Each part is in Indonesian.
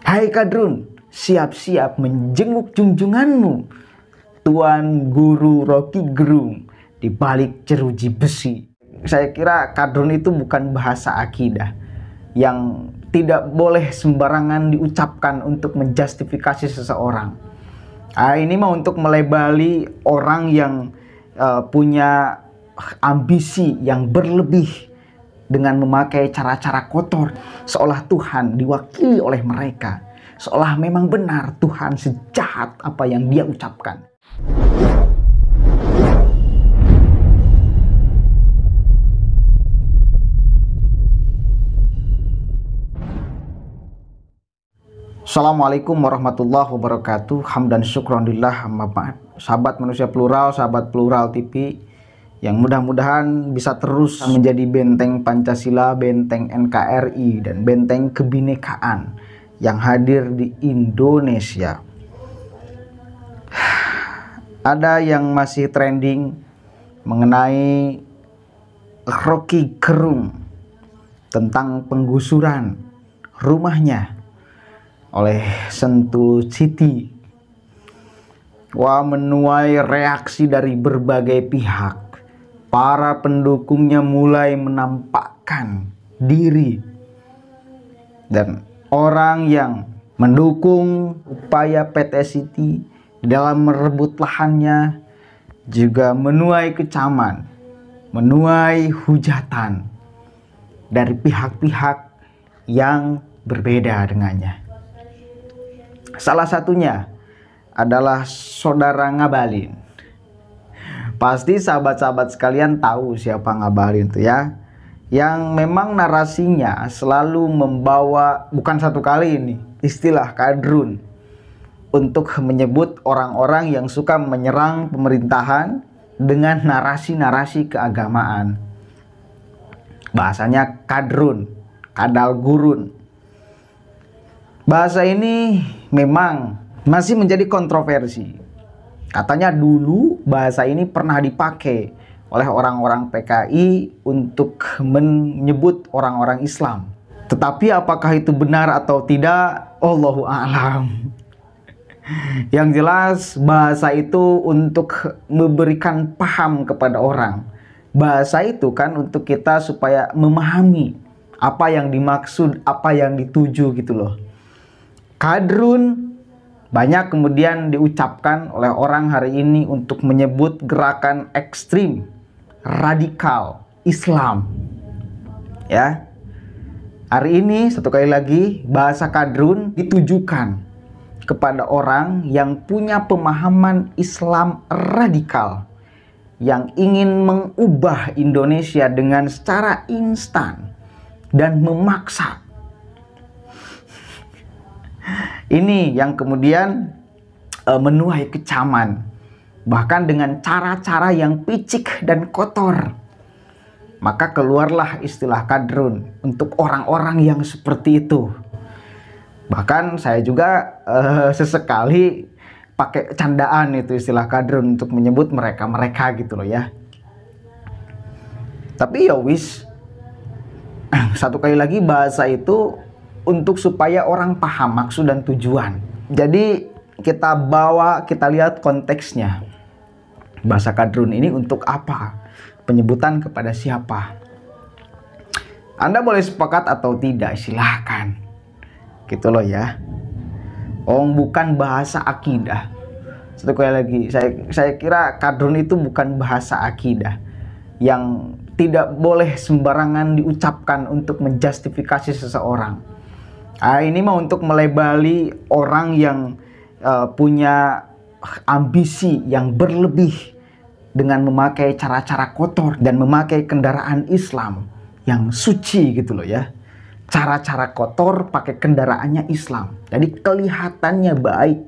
Hai Kadrun, siap-siap menjenguk junjunganmu, Tuan Guru Rocky Gerung di balik jeruji besi. Saya kira Kadrun itu bukan bahasa akidah yang tidak boleh sembarangan diucapkan untuk menjustifikasi seseorang. Ini mah untuk melebeli orang yang punya ambisi yang berlebih dengan memakai cara-cara kotor, seolah Tuhan diwakili oleh mereka, seolah memang benar Tuhan sejahat apa yang dia ucapkan. Assalamualaikum warahmatullahi wabarakatuh. Hamdan syukronillah amma ba'd. Sahabat manusia plural, sahabat plural TV, yang mudah-mudahan bisa terus menjadi benteng Pancasila, benteng NKRI, dan benteng kebinekaan yang hadir di Indonesia. Ada yang masih trending mengenai Rocky Gerung tentang penggusuran rumahnya oleh Sentul City. Wah, menuai reaksi dari berbagai pihak. Para pendukungnya mulai menampakkan diri, dan orang yang mendukung upaya PT City dalam merebut lahannya juga menuai kecaman, menuai hujatan dari pihak-pihak yang berbeda dengannya. Salah satunya adalah Saudara Ngabalin. Pasti sahabat-sahabat sekalian tahu siapa Ngabalin itu ya, yang memang narasinya selalu membawa, bukan satu kali ini, istilah Kadrun untuk menyebut orang-orang yang suka menyerang pemerintahan dengan narasi-narasi keagamaan. Bahasanya Kadrun, kadal gurun. Bahasa ini memang masih menjadi kontroversi. Katanya dulu bahasa ini pernah dipakai oleh orang-orang PKI untuk menyebut orang-orang Islam. Tetapi apakah itu benar atau tidak, Allahu a'lam. Yang jelas bahasa itu untuk memberikan paham kepada orang. Bahasa itu kan untuk kita supaya memahami apa yang dimaksud, apa yang dituju gitu loh. Kadrun banyak kemudian diucapkan oleh orang hari ini untuk menyebut gerakan ekstrim, radikal, Islam. Ya, hari ini satu kali lagi bahasa Kadrun ditujukan kepada orang yang punya pemahaman Islam radikal, yang ingin mengubah Indonesia dengan secara instan dan memaksa. Ini yang kemudian menuai kecaman, bahkan dengan cara-cara yang picik dan kotor. Maka keluarlah istilah Kadrun untuk orang-orang yang seperti itu. Bahkan saya juga sesekali pakai candaan itu istilah Kadrun untuk menyebut mereka-mereka gitu loh ya. Tapi ya wis, satu kali lagi bahasa itu untuk supaya orang paham maksud dan tujuan. Jadi kita lihat konteksnya. Bahasa Kadrun ini untuk apa? Penyebutan kepada siapa? Anda boleh sepakat atau tidak, silahkan. Gitu loh ya. Bukan bahasa akidah. Satu kali lagi, saya kira Kadrun itu bukan bahasa akidah yang tidak boleh sembarangan diucapkan untuk menjustifikasi seseorang. Ini mah untuk melebeli orang yang punya ambisi yang berlebih dengan memakai cara-cara kotor dan memakai kendaraan Islam yang suci gitu loh ya. Cara-cara kotor pakai kendaraannya Islam. Jadi kelihatannya baik,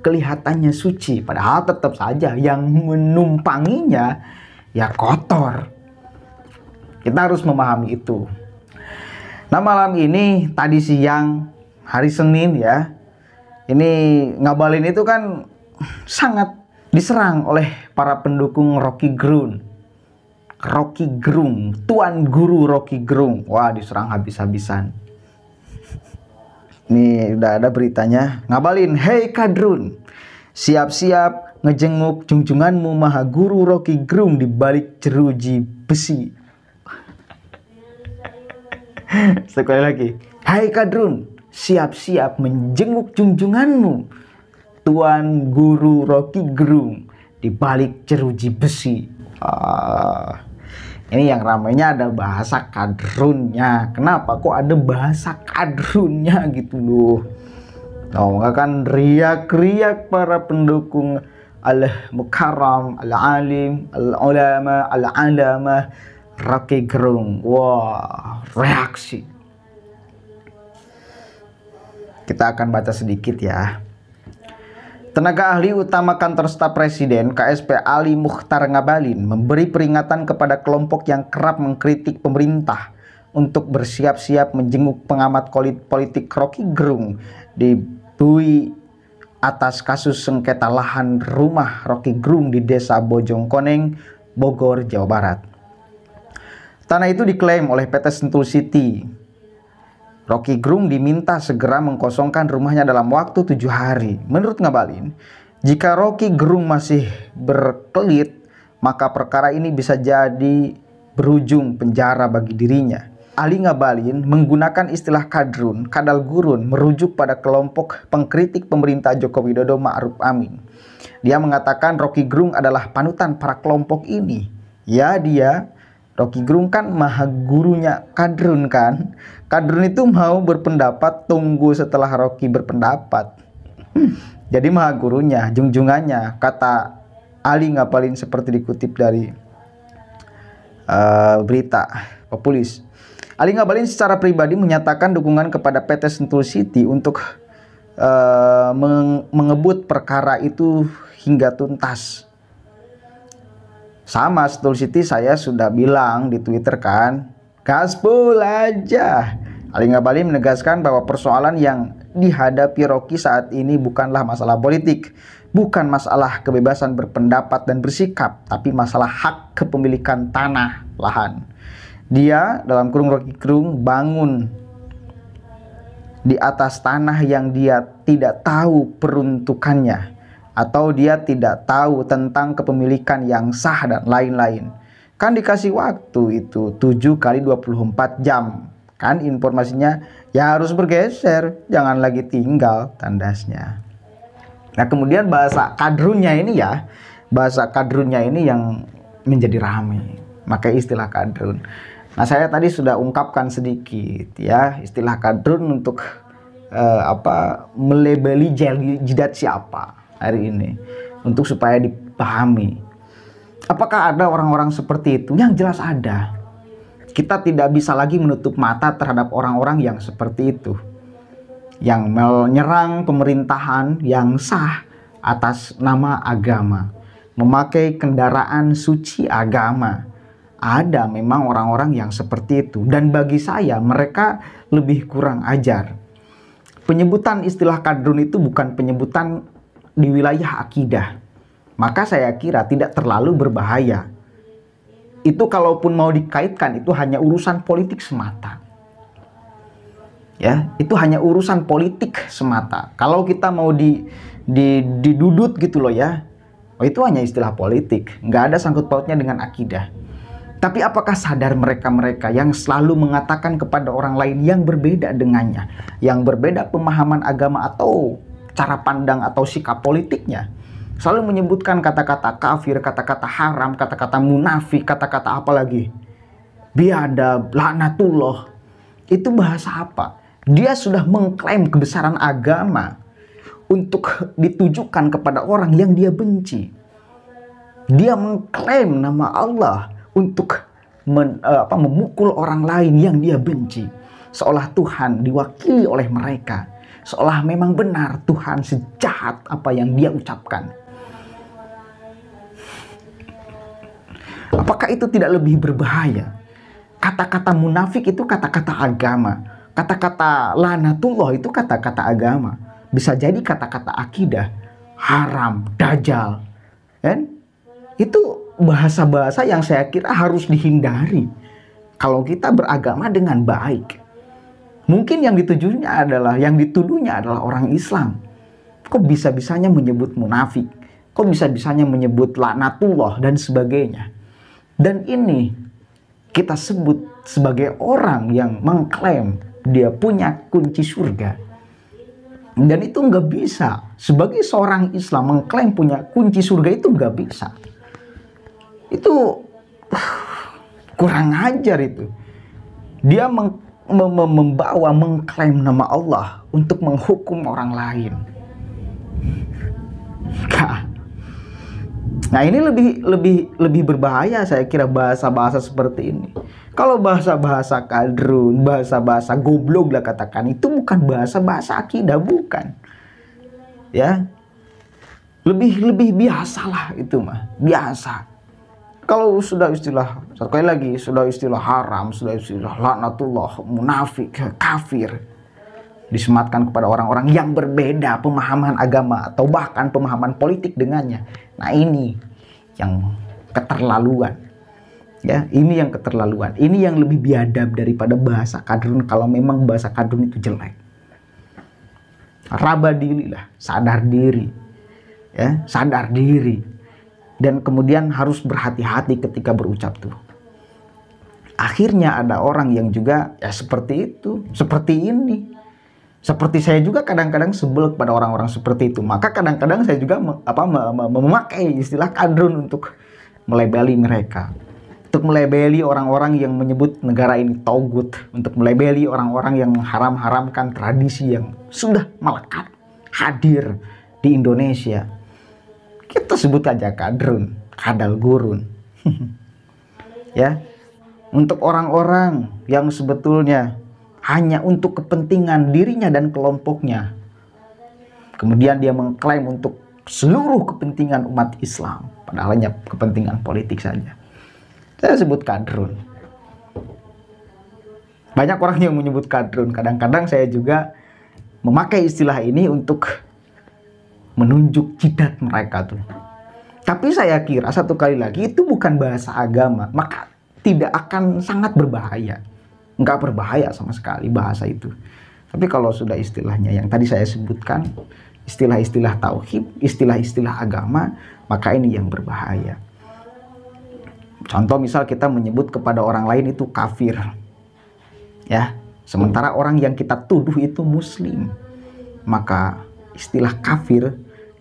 kelihatannya suci, padahal tetap saja yang menumpanginya ya kotor. Kita harus memahami itu. Nah, malam ini tadi siang hari Senin ya, ini Ngabalin itu kan sangat diserang oleh para pendukung Rocky Gerung. Tuan Guru Rocky Gerung. Wah, diserang habis-habisan. Nih udah ada beritanya. Ngabalin, "Hei Kadrun, siap-siap ngejenguk junjunganmu Maha Guru Rocky Gerung di balik jeruji besi." Sekali lagi, "Hai Kadrun, siap-siap menjenguk junjunganmu Tuan Guru Rocky Gerung di balik jeruji besi." Ini yang ramainya ada bahasa kadrunnya. Kenapa kok ada bahasa kadrunnya gitu loh? Oh, kan riak-riak para pendukung Al-Mukarram, Al-Alim, Al-Ulama, Al-Alama Rocky Gerung. Wah, reaksi. Kita akan baca sedikit ya. Tenaga ahli utama kantor staf presiden KSP Ali Mukhtar Ngabalin memberi peringatan kepada kelompok yang kerap mengkritik pemerintah untuk bersiap-siap menjenguk pengamat politik Rocky Gerung di Bui atas kasus sengketa lahan rumah Rocky Gerung di Desa Bojongkoneng, Bogor, Jawa Barat. Tanah itu diklaim oleh PT Sentul City. Rocky Gerung diminta segera mengkosongkan rumahnya dalam waktu 7 hari. Menurut Ngabalin, jika Rocky Gerung masih berkelit, maka perkara ini bisa jadi berujung penjara bagi dirinya. Ali Ngabalin menggunakan istilah kadrun, kadal gurun, merujuk pada kelompok pengkritik pemerintah Joko Widodo Ma'ruf Amin. Dia mengatakan Rocky Gerung adalah panutan para kelompok ini. Ya, Rocky Gerung kan maha gurunya kadrun kan. Kadrun itu mau berpendapat tunggu setelah Rocky berpendapat. Jadi maha gurunya, junjungannya, kata Ali Ngabalin seperti dikutip dari berita populis. Ali Ngabalin secara pribadi menyatakan dukungan kepada PT Sentul City untuk mengebut perkara itu hingga tuntas. Sama Sentul City saya sudah bilang di Twitter kan, gaspol aja. Ali Ngabalin menegaskan bahwa persoalan yang dihadapi Rocky saat ini bukanlah masalah politik, bukan masalah kebebasan berpendapat dan bersikap, tapi masalah hak kepemilikan tanah lahan. Dia dalam kurung Rocky Gerung bangun di atas tanah yang dia tidak tahu peruntukannya, atau dia tidak tahu tentang kepemilikan yang sah dan lain-lain. Kan dikasih waktu itu 7 kali 24 jam. Kan informasinya ya harus bergeser, jangan lagi tinggal tandasnya. Nah kemudian bahasa kadrunnya ini ya, bahasa kadrunnya ini yang menjadi ramai. Maka istilah kadrun. Nah saya tadi sudah ungkapkan sedikit ya, istilah kadrun untuk melabeli jidat siapa hari ini, untuk supaya dipahami. Apakah ada orang-orang seperti itu? Yang jelas ada. Kita tidak bisa lagi menutup mata terhadap orang-orang yang seperti itu, yang menyerang pemerintahan yang sah atas nama agama, memakai kendaraan suci agama. Ada memang orang-orang yang seperti itu, dan bagi saya mereka lebih kurang ajar. Penyebutan istilah kadrun itu bukan penyebutan di wilayah akidah, maka saya kira tidak terlalu berbahaya. Itu kalaupun mau dikaitkan itu hanya urusan politik semata. Ya, itu hanya urusan politik semata. Kalau kita mau didudut gitu loh ya, oh itu hanya istilah politik, nggak ada sangkut pautnya dengan akidah. Tapi apakah sadar mereka-mereka yang selalu mengatakan kepada orang lain yang berbeda dengannya, yang berbeda pemahaman agama atau cara pandang atau sikap politiknya, selalu menyebutkan kata-kata kafir, kata-kata haram, kata-kata munafik, kata-kata apa lagi? Biadab, laknatullah. Itu bahasa apa? Dia sudah mengklaim kebesaran agama untuk ditujukan kepada orang yang dia benci. Dia mengklaim nama Allah untuk memukul orang lain yang dia benci. Seolah Tuhan diwakili oleh mereka. Seolah memang benar Tuhan sejahat apa yang dia ucapkan. Apakah itu tidak lebih berbahaya? Kata-kata munafik itu kata-kata agama. Kata-kata lanatullah itu kata-kata agama. Bisa jadi kata-kata akidah, haram, dajjal. Kan? Itu bahasa-bahasa yang saya kira harus dihindari kalau kita beragama dengan baik. Mungkin yang dituduhnya adalah orang Islam. Kok bisa-bisanya menyebut munafik? Kok bisa-bisanya menyebut laknatullah dan sebagainya? Dan ini kita sebut sebagai orang yang mengklaim dia punya kunci surga. Dan itu nggak bisa. Sebagai seorang Islam mengklaim punya kunci surga itu nggak bisa. Itu kurang ajar itu. Dia mengklaim nama Allah untuk menghukum orang lain. Nah, ini lebih berbahaya saya kira bahasa-bahasa seperti ini. Kalau bahasa-bahasa kadrun, bahasa-bahasa goblok lah katakan, itu bukan bahasa-bahasa akidah, bukan. Ya. Lebih biasalah itu mah, biasa. Kalau sudah istilah, sekali lagi, sudah istilah haram, sudah istilah laknatullah, munafik, kafir, disematkan kepada orang-orang yang berbeda pemahaman agama atau bahkan pemahaman politik dengannya. Nah, ini yang keterlaluan. Ya, ini yang keterlaluan. Ini yang lebih biadab daripada bahasa kadrun kalau memang bahasa kadrun itu jelek. Rabadililah, sadar diri. Ya, sadar diri. Dan kemudian harus berhati-hati ketika berucap tuh. Akhirnya ada orang yang juga ya seperti itu, seperti ini. Seperti saya juga kadang-kadang sebel kepada orang-orang seperti itu. Maka kadang-kadang saya juga memakai istilah kadrun untuk melebeli mereka. Untuk melebeli orang-orang yang menyebut negara ini togut. Untuk melebeli orang-orang yang mengharam-haramkan tradisi yang sudah melekat, hadir di Indonesia. Kita sebut aja kadrun, kadal gurun. Ya. Untuk orang-orang yang sebetulnya hanya untuk kepentingan dirinya dan kelompoknya. Kemudian dia mengklaim untuk seluruh kepentingan umat Islam. Padahal hanya kepentingan politik saja. Saya sebut kadrun. Banyak orang yang menyebut kadrun. Kadang-kadang saya juga memakai istilah ini untuk menunjuk jidat mereka tuh. Tapi saya kira satu kali lagi itu bukan bahasa agama. Maka tidak akan sangat berbahaya. Nggak berbahaya sama sekali bahasa itu. Tapi kalau sudah istilahnya yang tadi saya sebutkan, istilah-istilah tauhid, istilah-istilah agama, maka ini yang berbahaya. Contoh misal kita menyebut kepada orang lain itu kafir. Ya, sementara orang yang kita tuduh itu muslim. Maka istilah kafir,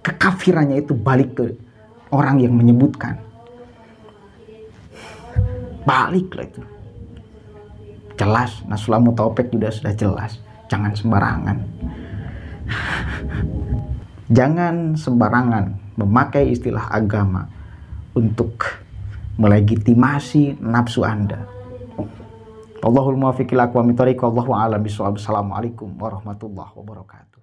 kekafirannya itu balik ke orang yang menyebutkan. Baliklah itu. Jelas, Nasrullah Mutawaffik juga sudah jelas. Jangan sembarangan. Jangan sembarangan memakai istilah agama untuk melegitimasi nafsu Anda. Allahul muwaffiq ila aqwamit thoriq, wallahu a'lam bishawab. Assalamualaikum warahmatullahi wabarakatuh.